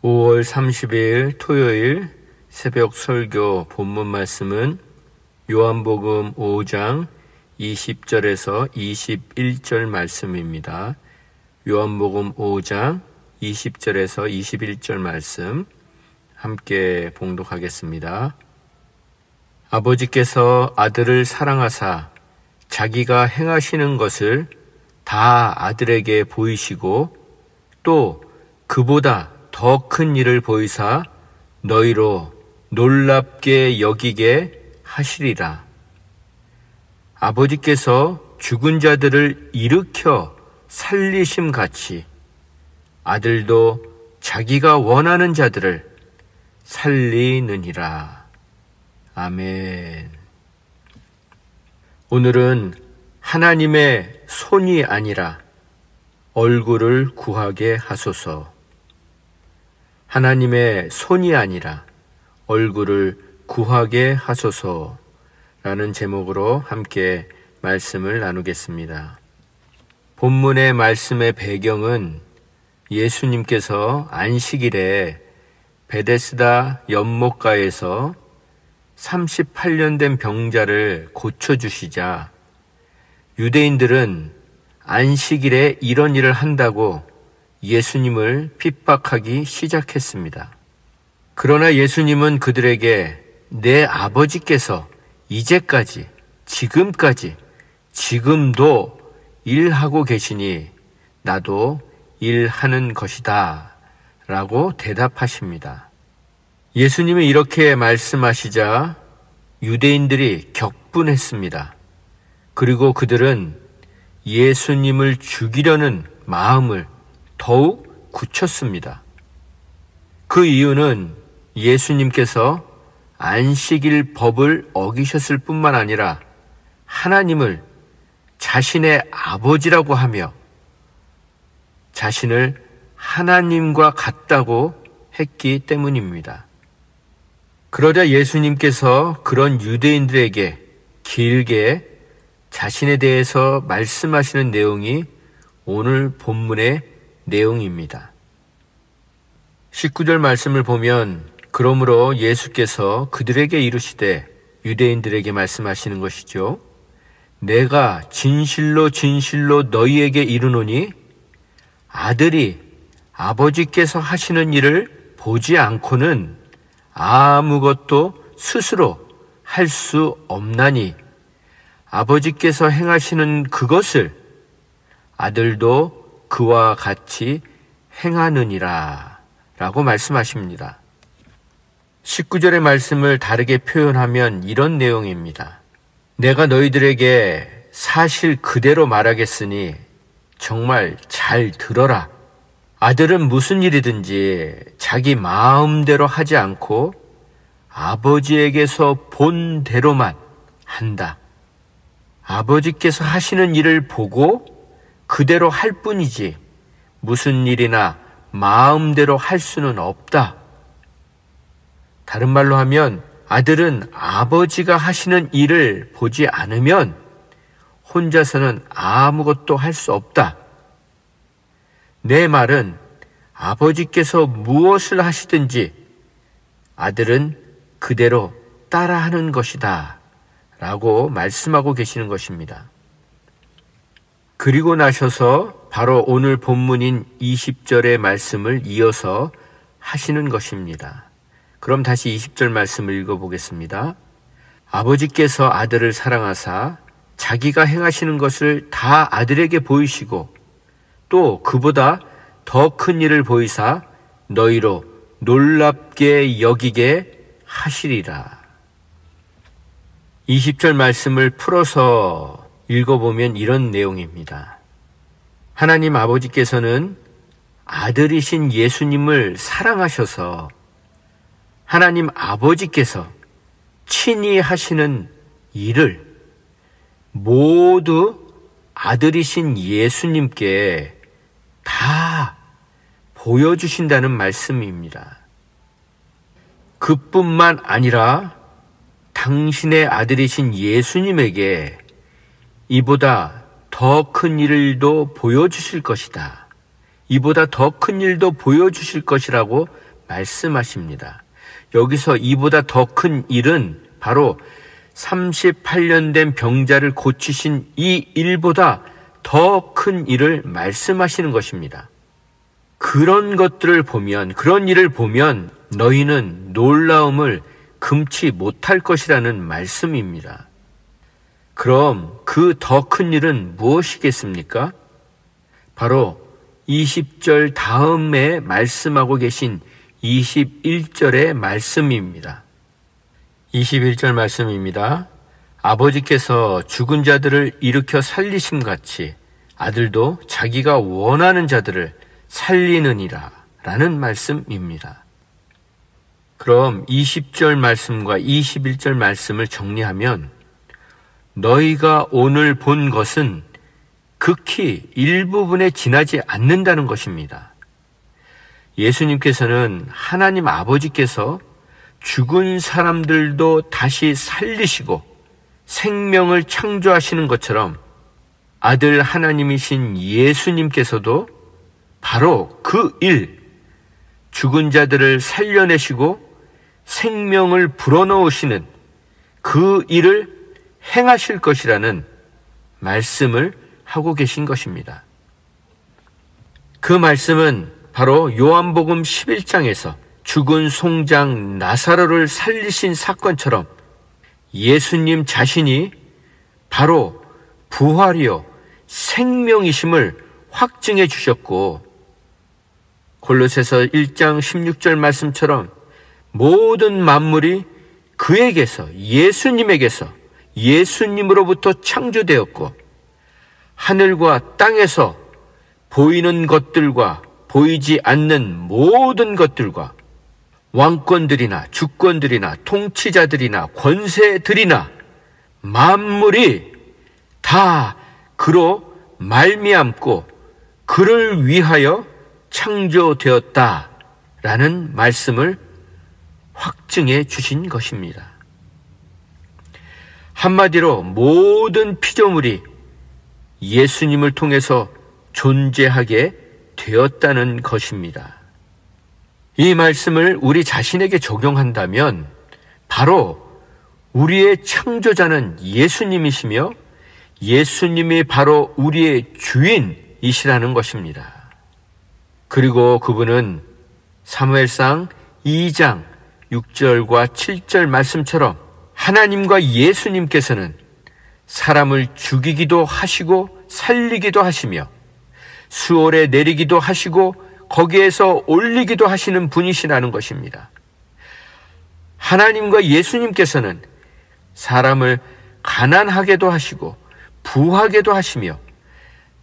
5월 30일 토요일 새벽 설교 본문 말씀은 요한복음 5장 20절에서 21절 말씀입니다. 요한복음 5장 20절에서 21절 말씀 함께 봉독하겠습니다. 아버지께서 아들을 사랑하사 자기가 행하시는 것을 다 아들에게 보이시고 또 그보다 더 큰 일을 보이사 너희로 놀랍게 여기게 하시리라. 아버지께서 죽은 자들을 일으켜 살리심 같이 아들도 자기가 원하는 자들을 살리느니라. 아멘. 오늘은 하나님의 손이 아니라 얼굴을 구하게 하소서. 하나님의 손이 아니라 얼굴을 구하게 하소서라는 제목으로 함께 말씀을 나누겠습니다. 본문의 말씀의 배경은 예수님께서 안식일에 베데스다 연못가에서 38년 된 병자를 고쳐주시자 유대인들은 안식일에 이런 일을 한다고 예수님을 핍박하기 시작했습니다. 그러나 예수님은 그들에게 내 아버지께서 이제까지, 지금도 일하고 계시니 나도 일하는 것이다 라고 대답하십니다. 예수님이 이렇게 말씀하시자 유대인들이 격분했습니다. 그리고 그들은 예수님을 죽이려는 마음을 더욱 굳혔습니다. 그 이유는 예수님께서 안식일 법을 어기셨을 뿐만 아니라 하나님을 자신의 아버지라고 하며 자신을 하나님과 같다고 했기 때문입니다. 그러자 예수님께서 그런 유대인들에게 길게 자신에 대해서 말씀하시는 내용이 오늘 본문의 내용입니다. 19절 말씀을 보면 그러므로 예수께서 그들에게 이르시되 유대인들에게 말씀하시는 것이죠. 내가 진실로 너희에게 이르노니 아들이 아버지께서 하시는 일을 보지 않고는 아무것도 스스로 할 수 없나니 아버지께서 행하시는 그것을 아들도 그와 같이 행하느니라 라고 말씀하십니다. 19절의 말씀을 다르게 표현하면 이런 내용입니다. 내가 너희들에게 사실 그대로 말하겠으니 정말 잘 들어라. 아들은 무슨 일이든지 자기 마음대로 하지 않고 아버지에게서 본 대로만 한다. 아버지께서 하시는 일을 보고 그대로 할 뿐이지 무슨 일이나 마음대로 할 수는 없다. 다른 말로 하면 아들은 아버지가 하시는 일을 보지 않으면 혼자서는 아무것도 할 수 없다. 내 말은 아버지께서 무엇을 하시든지 아들은 그대로 따라하는 것이다 라고 말씀하고 계시는 것입니다. 그리고 나셔서 바로 오늘 본문인 20절의 말씀을 이어서 하시는 것입니다. 그럼 다시 20절 말씀을 읽어보겠습니다. 아버지께서 아들을 사랑하사 자기가 행하시는 것을 다 아들에게 보이시고 또 그보다 더 큰 일을 보이사 너희로 놀랍게 여기게 하시리라. 20절 말씀을 풀어서 읽어보면 이런 내용입니다. 하나님 아버지께서는 아들이신 예수님을 사랑하셔서 하나님 아버지께서 친히 하시는 일을 모두 아들이신 예수님께 다 보여주신다는 말씀입니다. 그뿐만 아니라 당신의 아들이신 예수님에게 이보다 더 큰 일도 보여주실 것이다. 이보다 더 큰 일도 보여주실 것이라고 말씀하십니다. 여기서 이보다 더 큰 일은 바로 38년 된 병자를 고치신 이 일보다 더 큰 일을 말씀하시는 것입니다. 그런 일을 보면 너희는 놀라움을 금치 못할 것이라는 말씀입니다. 그럼 그 더 큰 일은 무엇이겠습니까? 바로 20절 다음에 말씀하고 계신 21절의 말씀입니다. 21절 말씀입니다. 아버지께서 죽은 자들을 일으켜 살리심 같이 아들도 자기가 원하는 자들을 살리느니라 라는 말씀입니다. 그럼 20절 말씀과 21절 말씀을 정리하면 너희가 오늘 본 것은 극히 일부분에 지나지 않는다는 것입니다. 예수님께서는 하나님 아버지께서 죽은 사람들도 다시 살리시고 생명을 창조하시는 것처럼 아들 하나님이신 예수님께서도 바로 그 일, 죽은 자들을 살려내시고 생명을 불어넣으시는 그 일을 행하실 것이라는 말씀을 하고 계신 것입니다. 그 말씀은 바로 요한복음 11장에서 죽은 송장 나사로를 살리신 사건처럼 예수님 자신이 바로 부활이요 생명이심을 확증해 주셨고, 골로새서 1장 16절 말씀처럼 모든 만물이 그에게서, 예수님에게서, 예수님으로부터 창조되었고 하늘과 땅에서 보이는 것들과 보이지 않는 모든 것들과 왕권들이나 주권들이나 통치자들이나 권세들이나 만물이 다 그로 말미암고 그를 위하여 창조되었다라는 말씀을 확증해 주신 것입니다. 한마디로 모든 피조물이 예수님을 통해서 존재하게 되었다는 것입니다. 이 말씀을 우리 자신에게 적용한다면 바로 우리의 창조자는 예수님이시며 예수님이 바로 우리의 주인이시라는 것입니다. 그리고 그분은 사무엘상 2장 6절과 7절 말씀처럼 하나님과 예수님께서는 사람을 죽이기도 하시고 살리기도 하시며 수월에 내리기도 하시고 거기에서 올리기도 하시는 분이시라는 것입니다. 하나님과 예수님께서는 사람을 가난하게도 하시고 부하게도 하시며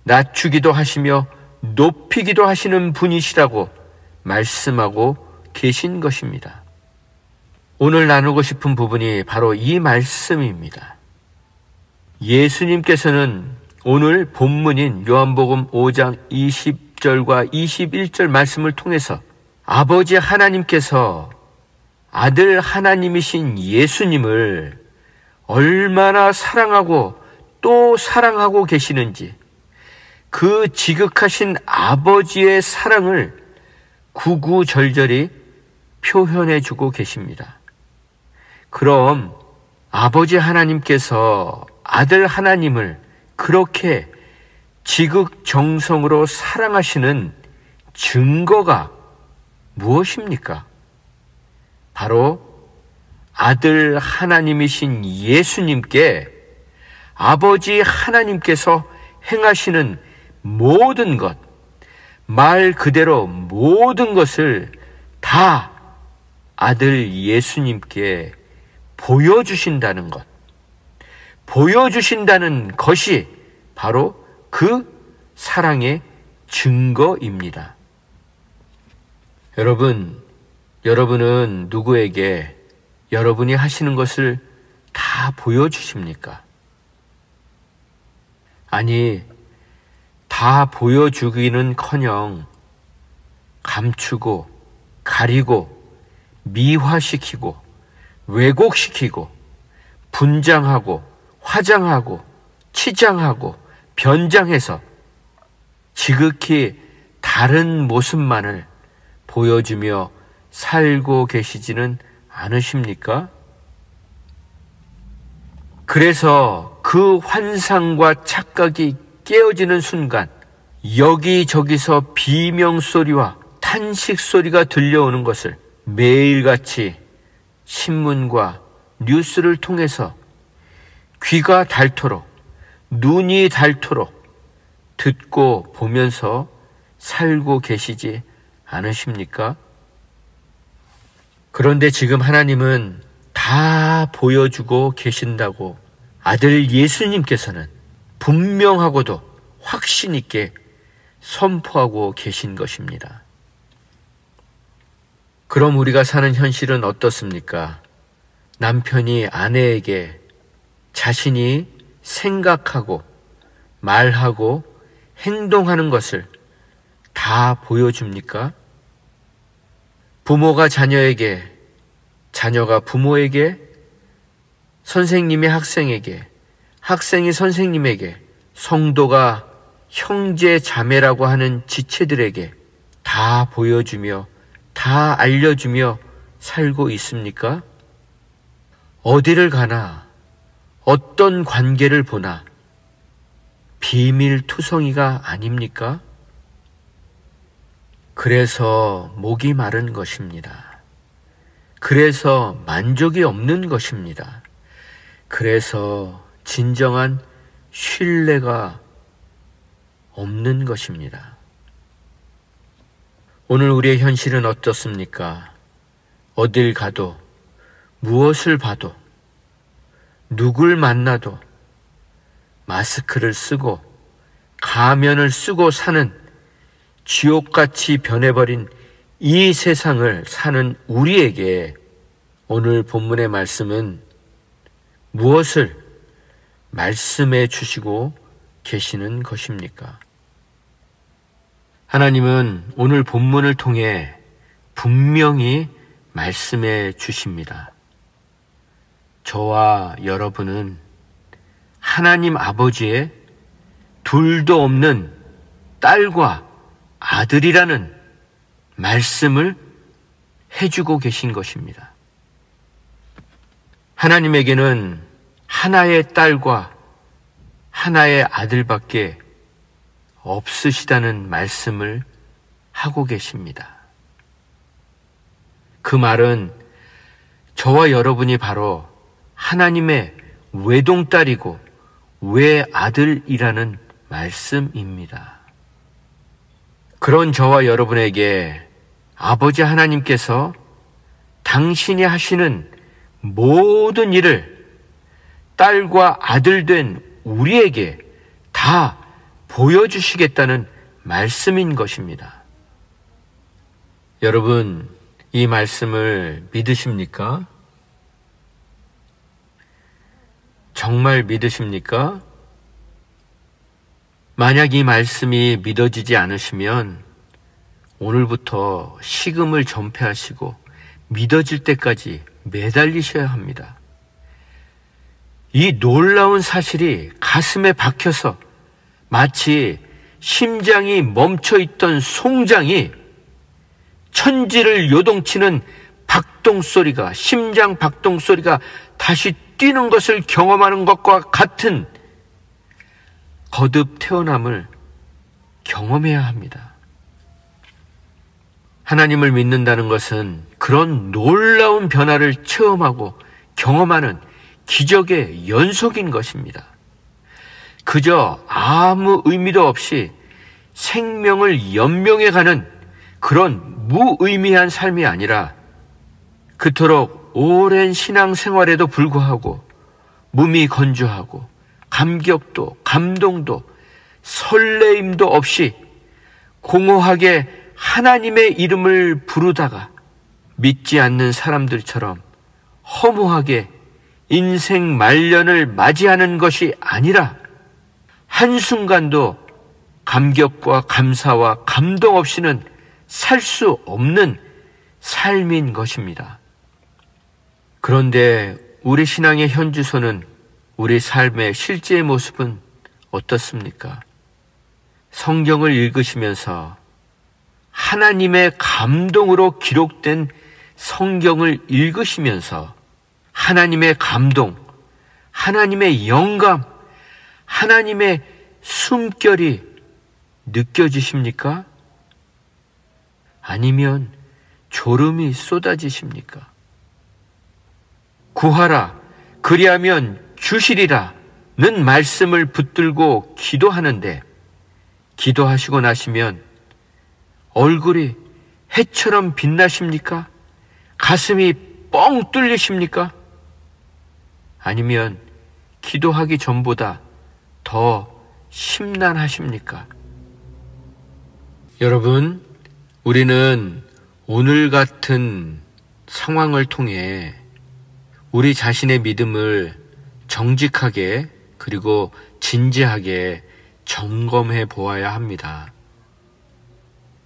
낮추기도 하시며 높이기도 하시는 분이시라고 말씀하고 계신 것입니다. 오늘 나누고 싶은 부분이 바로 이 말씀입니다. 예수님께서는 오늘 본문인 요한복음 5장 20절과 21절 말씀을 통해서 아버지 하나님께서 아들 하나님이신 예수님을 얼마나 사랑하고 또 사랑하고 계시는지 그 지극하신 아버지의 사랑을 구구절절히 표현해 주고 계십니다. 그럼 아버지 하나님께서 아들 하나님을 그렇게 지극정성으로 사랑하시는 증거가 무엇입니까? 바로 아들 하나님이신 예수님께 아버지 하나님께서 행하시는 모든 것, 말 그대로 모든 것을 다 아들 예수님께 보여주신다는 것, 보여주신다는 것이 바로 그 사랑의 증거입니다. 여러분은 누구에게 여러분이 하시는 것을 다 보여주십니까? 아니, 다 보여주기는커녕 감추고 가리고 미화시키고 왜곡시키고 분장하고 화장하고 치장하고 변장해서 지극히 다른 모습만을 보여주며 살고 계시지는 않으십니까? 그래서 그 환상과 착각이 깨어지는 순간 여기저기서 비명소리와 탄식소리가 들려오는 것을 매일같이 신문과 뉴스를 통해서 귀가 닳도록 눈이 닳도록 듣고 보면서 살고 계시지 않으십니까? 그런데 지금 하나님은 다 보여주고 계신다고 아들 예수님께서는 분명하고도 확신 있게 선포하고 계신 것입니다. 그럼 우리가 사는 현실은 어떻습니까? 남편이 아내에게 자신이 생각하고 말하고 행동하는 것을 다 보여줍니까? 부모가 자녀에게, 자녀가 부모에게, 선생님이 학생에게, 학생이 선생님에게, 성도가 형제 자매라고 하는 지체들에게 다 보여주며 다 알려주며 살고 있습니까? 어디를 가나 어떤 관계를 보나 비밀투성이가 아닙니까? 그래서 목이 마른 것입니다. 그래서 만족이 없는 것입니다. 그래서 진정한 신뢰가 없는 것입니다. 오늘 우리의 현실은 어떻습니까? 어딜 가도, 무엇을 봐도, 누굴 만나도 마스크를 쓰고 가면을 쓰고 사는 지옥같이 변해버린 이 세상을 사는 우리에게 오늘 본문의 말씀은 무엇을 말씀해 주시고 계시는 것입니까? 하나님은 오늘 본문을 통해 분명히 말씀해 주십니다. 저와 여러분은 하나님 아버지의 둘도 없는 딸과 아들이라는 말씀을 해주고 계신 것입니다. 하나님에게는 하나의 딸과 하나의 아들밖에 없으시다는 말씀을 하고 계십니다. 그 말은 저와 여러분이 바로 하나님의 외동딸이고 외아들이라는 말씀입니다. 그런 저와 여러분에게 아버지 하나님께서 당신이 하시는 모든 일을 딸과 아들 된 우리에게 다 보여주시겠다는 말씀인 것입니다. 여러분, 이 말씀을 믿으십니까? 정말 믿으십니까? 만약 이 말씀이 믿어지지 않으시면 오늘부터 식음을 전폐하시고 믿어질 때까지 매달리셔야 합니다. 이 놀라운 사실이 가슴에 박혀서 마치 심장이 멈춰있던 송장이 천지를 요동치는 박동소리가, 심장 박동소리가 다시 뛰는 것을 경험하는 것과 같은 거듭 태어남을 경험해야 합니다. 하나님을 믿는다는 것은 그런 놀라운 변화를 체험하고 경험하는 기적의 연속인 것입니다. 그저 아무 의미도 없이 생명을 연명해가는 그런 무의미한 삶이 아니라 그토록 오랜 신앙생활에도 불구하고 몸이 건조하고 감격도 감동도 설레임도 없이 공허하게 하나님의 이름을 부르다가 믿지 않는 사람들처럼 허무하게 인생 말년을 맞이하는 것이 아니라 한순간도 감격과 감사와 감동 없이는 살 수 없는 삶인 것입니다. 그런데 우리 신앙의 현주소는, 우리 삶의 실제의 모습은 어떻습니까? 성경을 읽으시면서 하나님의 감동으로 기록된 성경을 읽으시면서 하나님의 감동, 하나님의 영감, 하나님의 숨결이 느껴지십니까? 아니면 졸음이 쏟아지십니까? 구하라, 그리하면 주시리라 는 말씀을 붙들고 기도하는데, 기도하시고 나시면 얼굴이 해처럼 빛나십니까? 가슴이 뻥 뚫리십니까? 아니면 기도하기 전보다 더 심란하십니까? 여러분, 우리는 오늘 같은 상황을 통해 우리 자신의 믿음을 정직하게 그리고 진지하게 점검해 보아야 합니다.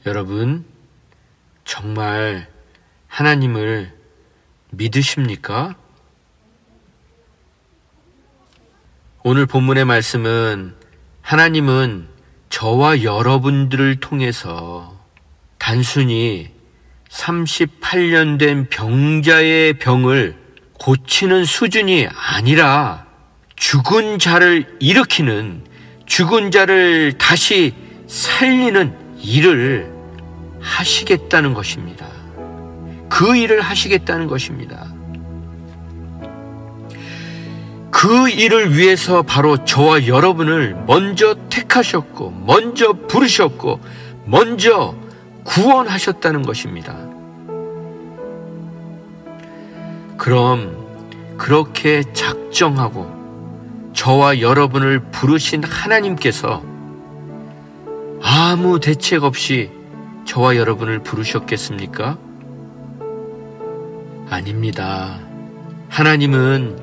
여러분, 정말 하나님을 믿으십니까? 오늘 본문의 말씀은 하나님은 저와 여러분들을 통해서 단순히 38년 된 병자의 병을 고치는 수준이 아니라 죽은 자를 일으키는, 죽은 자를 다시 살리는 일을 하시겠다는 것입니다. 그 일을 하시겠다는 것입니다. 그 일을 위해서 바로 저와 여러분을 먼저 택하셨고, 먼저 부르셨고, 먼저 구원하셨다는 것입니다. 그럼 그렇게 작정하고 저와 여러분을 부르신 하나님께서 아무 대책 없이 저와 여러분을 부르셨겠습니까? 아닙니다. 하나님은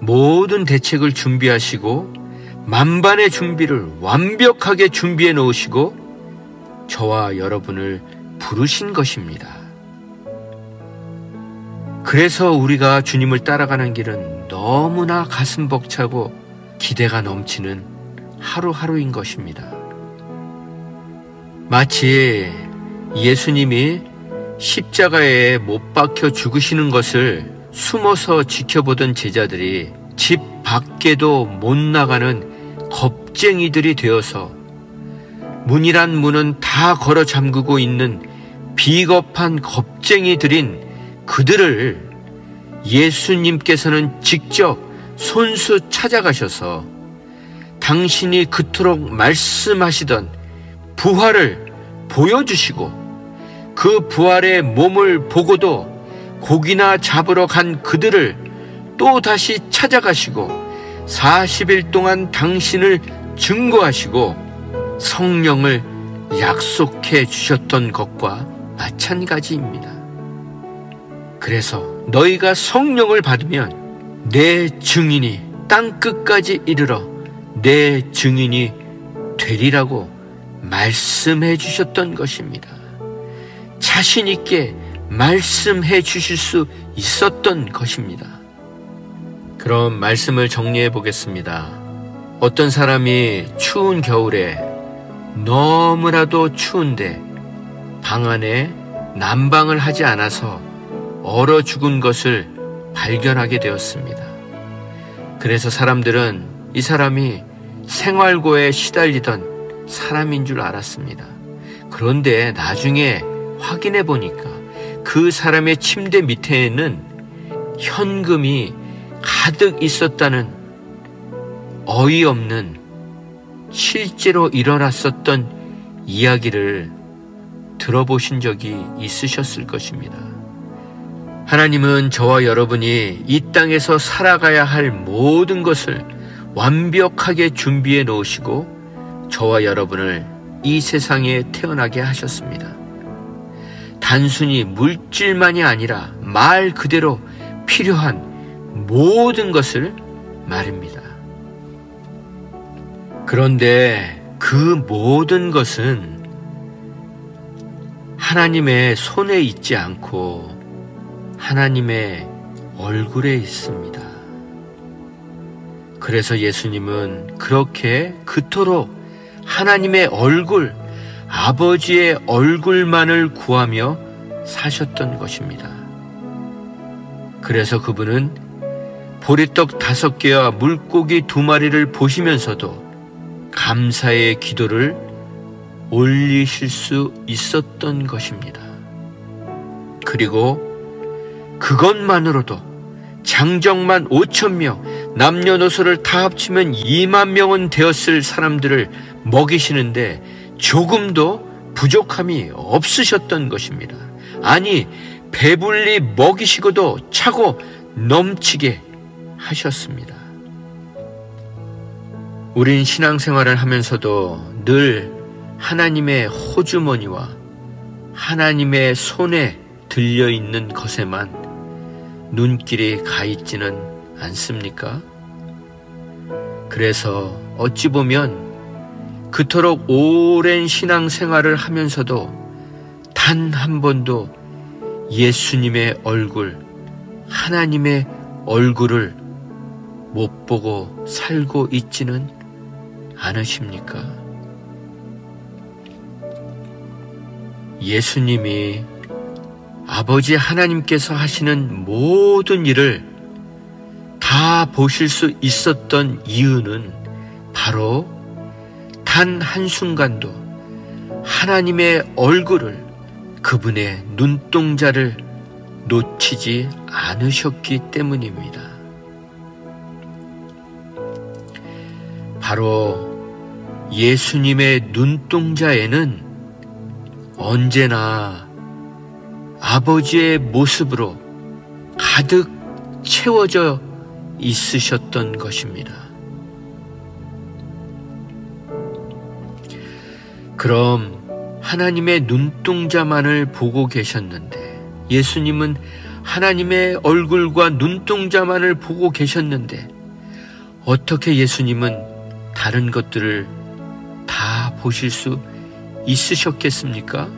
모든 대책을 준비하시고 만반의 준비를 완벽하게 준비해 놓으시고 저와 여러분을 부르신 것입니다. 그래서 우리가 주님을 따라가는 길은 너무나 가슴 벅차고 기대가 넘치는 하루하루인 것입니다. 마치 예수님이 십자가에 못 박혀 죽으시는 것을 숨어서 지켜보던 제자들이 집 밖에도 못 나가는 겁쟁이들이 되어서 문이란 문은 다 걸어 잠그고 있는 비겁한 겁쟁이들인 그들을 예수님께서는 직접 손수 찾아가셔서 당신이 그토록 말씀하시던 부활을 보여주시고 그 부활의 몸을 보고도 고기나 잡으러 간 그들을 또 다시 찾아가시고 40일 동안 당신을 증거하시고 성령을 약속해 주셨던 것과 마찬가지입니다. 그래서 너희가 성령을 받으면 내 증인이 땅끝까지 이르러 내 증인이 되리라고 말씀해 주셨던 것입니다. 자신 있게 말씀해 주실 수 있었던 것입니다. 그럼 말씀을 정리해 보겠습니다. 어떤 사람이 추운 겨울에 너무나도 추운데 방 안에 난방을 하지 않아서 얼어 죽은 것을 발견하게 되었습니다. 그래서 사람들은 이 사람이 생활고에 시달리던 사람인 줄 알았습니다. 그런데 나중에 확인해 보니까 그 사람의 침대 밑에는 현금이 가득 있었다는 어이없는, 실제로 일어났었던 이야기를 들어보신 적이 있으셨을 것입니다. 하나님은 저와 여러분이 이 땅에서 살아가야 할 모든 것을 완벽하게 준비해 놓으시고 저와 여러분을 이 세상에 태어나게 하셨습니다. 단순히 물질만이 아니라 말 그대로 필요한 모든 것을 말입니다. 그런데 그 모든 것은 하나님의 손에 있지 않고 하나님의 얼굴에 있습니다. 그래서 예수님은 그렇게 그토록 하나님의 얼굴, 아버지의 얼굴만을 구하며 사셨던 것입니다. 그래서 그분은 보리떡 5개와 물고기 2마리를 보시면서도 감사의 기도를 올리실 수 있었던 것입니다. 그리고 그것만으로도 장정만 5,000명, 남녀노소를 다 합치면 2만 명은 되었을 사람들을 먹이시는데 조금도 부족함이 없으셨던 것입니다. 아니, 배불리 먹이시고도 차고 넘치게 하셨습니다. 우린 신앙생활을 하면서도 늘 하나님의 호주머니와 하나님의 손에 들려있는 것에만 눈길이 가 있지는 않습니까? 그래서 어찌 보면 그토록 오랜 신앙생활을 하면서도 단 한 번도 예수님의 얼굴, 하나님의 얼굴을 못 보고 살고 있지는 않으십니까? 예수님이 아버지 하나님께서 하시는 모든 일을 다 보실 수 있었던 이유는 바로 단 한순간도 하나님의 얼굴을, 그분의 눈동자를 놓치지 않으셨기 때문입니다. 바로 예수님의 눈동자에는 언제나 아버지의 모습으로 가득 채워져 있으셨던 것입니다. 그럼 하나님의 눈동자만을 보고 계셨는데, 예수님은 하나님의 얼굴과 눈동자만을 보고 계셨는데 어떻게 예수님은 다른 것들을 다 보실 수 있으셨겠습니까?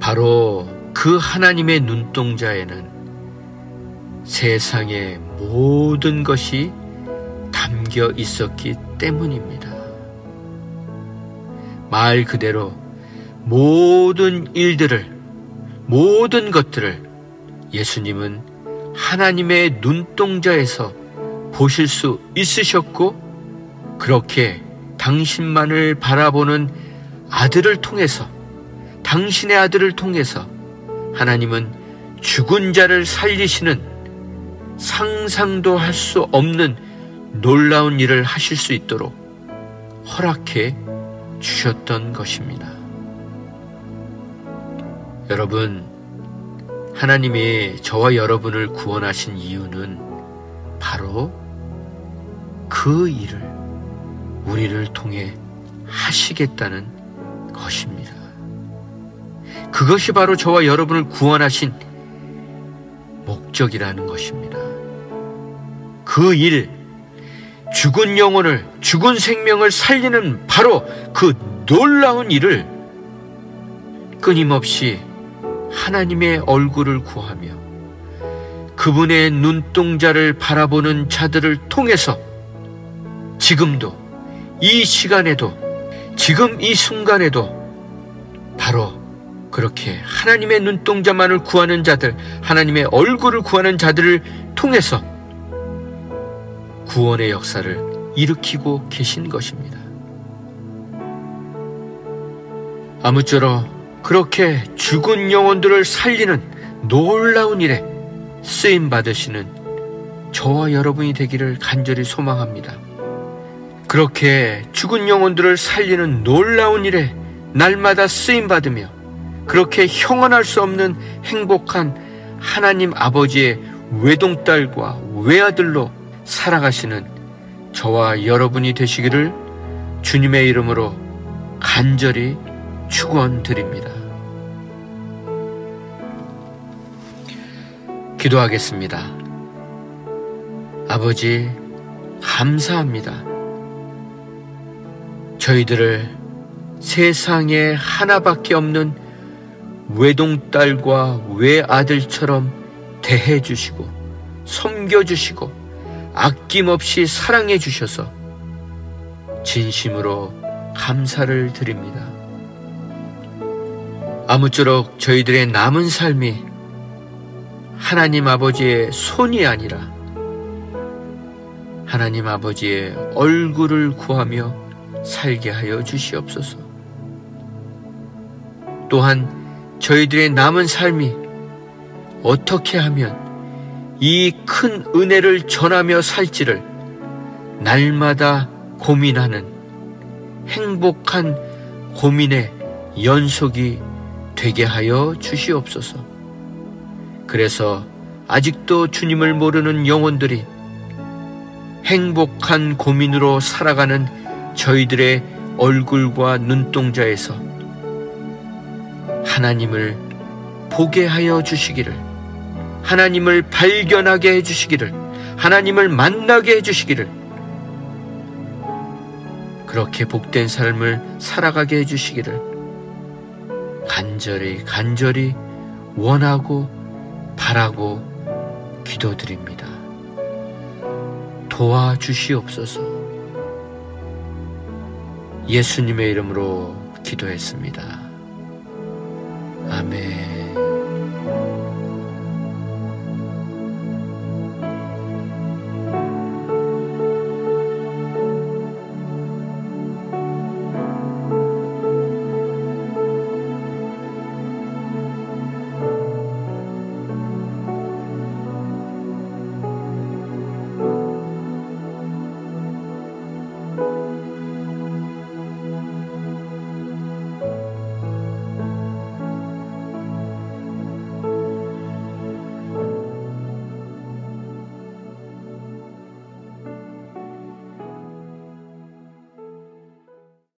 바로 그 하나님의 눈동자에는 세상의 모든 것이 담겨 있었기 때문입니다. 말 그대로 모든 일들을, 모든 것들을 예수님은 하나님의 눈동자에서 보실 수 있으셨고, 그렇게 당신만을 바라보는 아들을 통해서, 당신의 아들을 통해서 하나님은 죽은 자를 살리시는 상상도 할 수 없는 놀라운 일을 하실 수 있도록 허락해 주셨던 것입니다. 여러분, 하나님이 저와 여러분을 구원하신 이유는 바로 그 일을 우리를 통해 하시겠다는 것입니다. 그것이 바로 저와 여러분을 구원하신 목적이라는 것입니다. 그 일, 죽은 영혼을, 죽은 생명을 살리는 바로 그 놀라운 일을 끊임없이 하나님의 얼굴을 구하며 그분의 눈동자를 바라보는 자들을 통해서 지금도, 이 시간에도, 지금 이 순간에도 바로 그렇게 하나님의 눈동자만을 구하는 자들, 하나님의 얼굴을 구하는 자들을 통해서 구원의 역사를 일으키고 계신 것입니다. 아무쪼록 그렇게 죽은 영혼들을 살리는 놀라운 일에 쓰임받으시는 저와 여러분이 되기를 간절히 소망합니다. 그렇게 죽은 영혼들을 살리는 놀라운 일에 날마다 쓰임받으며 그렇게 형언할 수 없는 행복한 하나님 아버지의 외동딸과 외아들로 살아가시는 저와 여러분이 되시기를 주님의 이름으로 간절히 축원드립니다. 기도하겠습니다. 아버지, 감사합니다. 저희들을 세상에 하나밖에 없는 외동딸과 외아들처럼 대해주시고 섬겨주시고 아낌없이 사랑해 주셔서 진심으로 감사를 드립니다. 아무쪼록 저희들의 남은 삶이 하나님 아버지의 손이 아니라 하나님 아버지의 얼굴을 구하며 살게 하여 주시옵소서. 또한 저희들의 남은 삶이 어떻게 하면 이 큰 은혜를 전하며 살지를 날마다 고민하는 행복한 고민의 연속이 되게 하여 주시옵소서. 그래서 아직도 주님을 모르는 영혼들이 행복한 고민으로 살아가는 저희들의 얼굴과 눈동자에서 하나님을 보게 하여 주시기를, 하나님을 발견하게 해주시기를, 하나님을 만나게 해주시기를, 그렇게 복된 삶을 살아가게 해주시기를 간절히 원하고 바라고 기도드립니다. 도와주시옵소서. 예수님의 이름으로 기도했습니다. 아멘.